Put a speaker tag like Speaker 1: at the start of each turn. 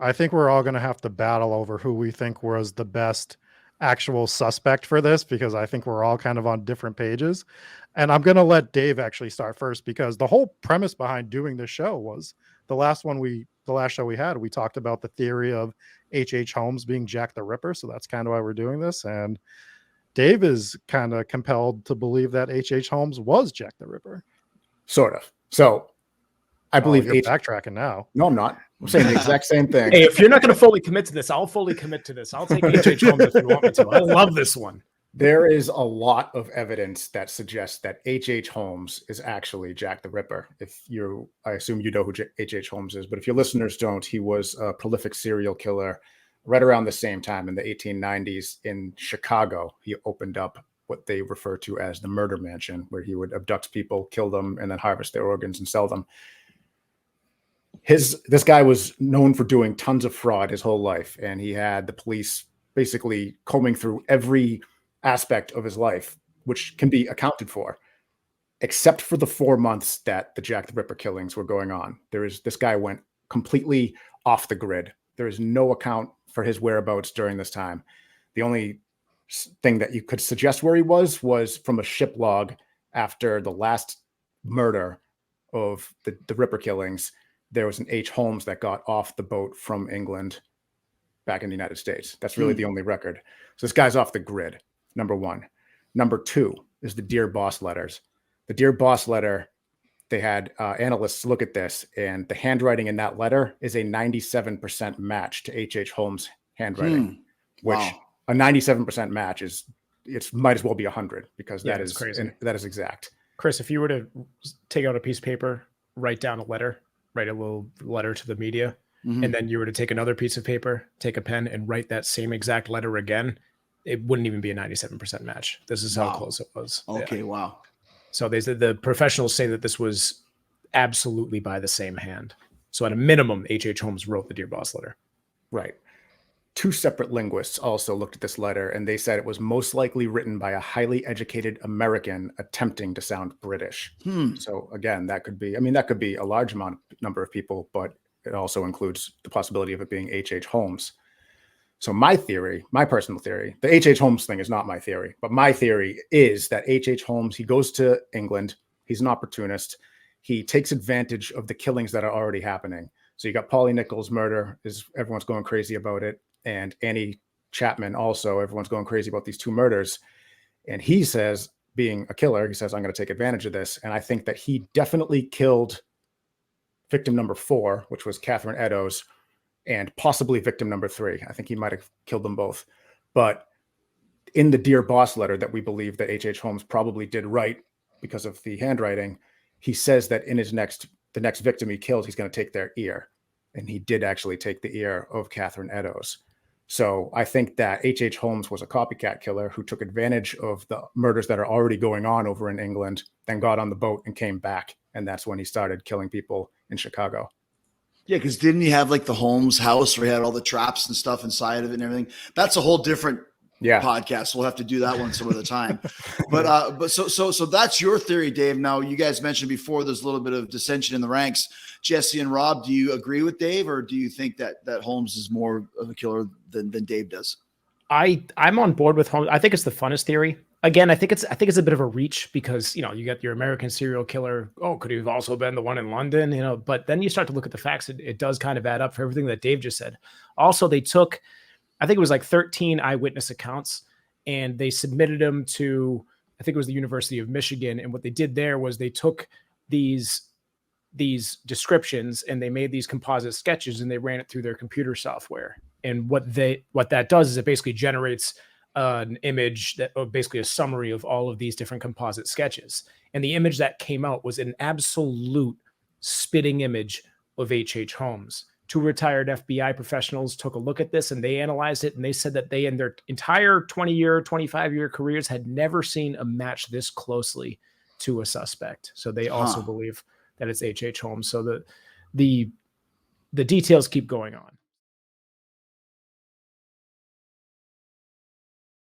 Speaker 1: I think we're all going to have to battle over who we think was the best actual suspect for this, because I think we're all kind of on different pages. And I'm going to let Dave actually start first, because the whole premise behind doing this show was the last show we had, we talked about the theory of H.H. Holmes being Jack the Ripper. So that's kind of why we're doing this. And Dave is kind of compelled to believe that H.H. Holmes was Jack the Ripper.
Speaker 2: Sort of. So I believe
Speaker 1: you're backtracking now.
Speaker 2: No, I'm not. I'm saying the exact same thing.
Speaker 3: Hey, if you're not going to fully commit to this, I'll fully commit to this. I'll take H.H. Holmes if you want me to. I love this one.
Speaker 2: There is a lot of evidence that suggests that H.H. Holmes is actually Jack the Ripper. I assume you know who H.H. Holmes is, but if your listeners don't, he was a prolific serial killer right around the same time in the 1890s in Chicago. He opened up what they refer to as the murder mansion, where he would abduct people, kill them, and then harvest their organs and sell them. This guy was known for doing tons of fraud his whole life, and he had the police basically combing through every aspect of his life, which can be accounted for, except for the 4 months that the Jack the Ripper killings were going on. This guy went completely off the grid. There is no account for his whereabouts during this time. The only thing that you could suggest where he was from a ship log after the last murder of the Ripper killings. There was an H. Holmes that got off the boat from England back in the United States. That's really the only record. So this guy's off the grid, number one. Number two is the Dear Boss letters. The Dear Boss letter, they had analysts look at this, and the handwriting in that letter is a 97% match to H.H. Holmes' handwriting, which a 97% match might as well be 100, because that is crazy. That is exact.
Speaker 3: Chris, if you were to take out a piece of paper, write down a letter, write a little letter to the media, and then you were to take another piece of paper, take a pen, and write that same exact letter again, it wouldn't even be a 97% match. This is how close it was.
Speaker 4: Okay, yeah. Wow.
Speaker 3: So the professionals say that this was absolutely by the same hand. So at a minimum, H.H. Holmes wrote the Dear Boss letter.
Speaker 2: Right. Two separate linguists also looked at this letter, and they said it was most likely written by a highly educated American attempting to sound British. So again, that could be a large number of people, but it also includes the possibility of it being H.H. Holmes. So my personal theory, the H.H. Holmes thing is not my theory, but my theory is that H.H. Holmes, he goes to England, he's an opportunist, he takes advantage of the killings that are already happening. So you got Polly Nichols' murder, everyone's going crazy about it. And Annie Chapman also, everyone's going crazy about these two murders. And he says, being a killer, he says, I'm going to take advantage of this. And I think that he definitely killed victim number 4, which was Catherine Eddowes, and possibly victim number 3. I think he might have killed them both. But in the Dear Boss letter that we believe that H.H. Holmes probably did write because of the handwriting, he says that in the next victim he killed, he's going to take their ear. And he did actually take the ear of Catherine Eddowes. So I think that H.H. Holmes was a copycat killer who took advantage of the murders that are already going on over in England, then got on the boat and came back. And that's when he started killing people in Chicago.
Speaker 4: Yeah, because didn't he have like the Holmes house where he had all the traps and stuff inside of it and everything? That's a whole different podcast. We'll have to do that one some other time. But so that's your theory, Dave. Now, you guys mentioned before there's a little bit of dissension in the ranks. Jesse and Rob, do you agree with Dave, or do you think that Holmes is more of a killer than Dave does?
Speaker 3: I'm on board with Holmes. I think it's the funnest theory. Again, I think it's a bit of a reach, because you got your American serial killer. Oh, could he have also been the one in London? But then you start to look at the facts. It does kind of add up for everything that Dave just said. Also, they took, I think it was like 13 eyewitness accounts, and they submitted them to, I think it was the University of Michigan. And what they did there was they took these descriptions and they made these composite sketches and they ran it through their computer software. And what that does is it basically generates an image that basically a summary of all of these different composite sketches. And the image that came out was an absolute spitting image of H.H. Holmes. 2 retired FBI professionals took a look at this and they analyzed it. And they said that they, in their entire 20-year, 25-year careers, had never seen a match this closely to a suspect. So they also believe that it's H.H. Holmes. So the details keep going on.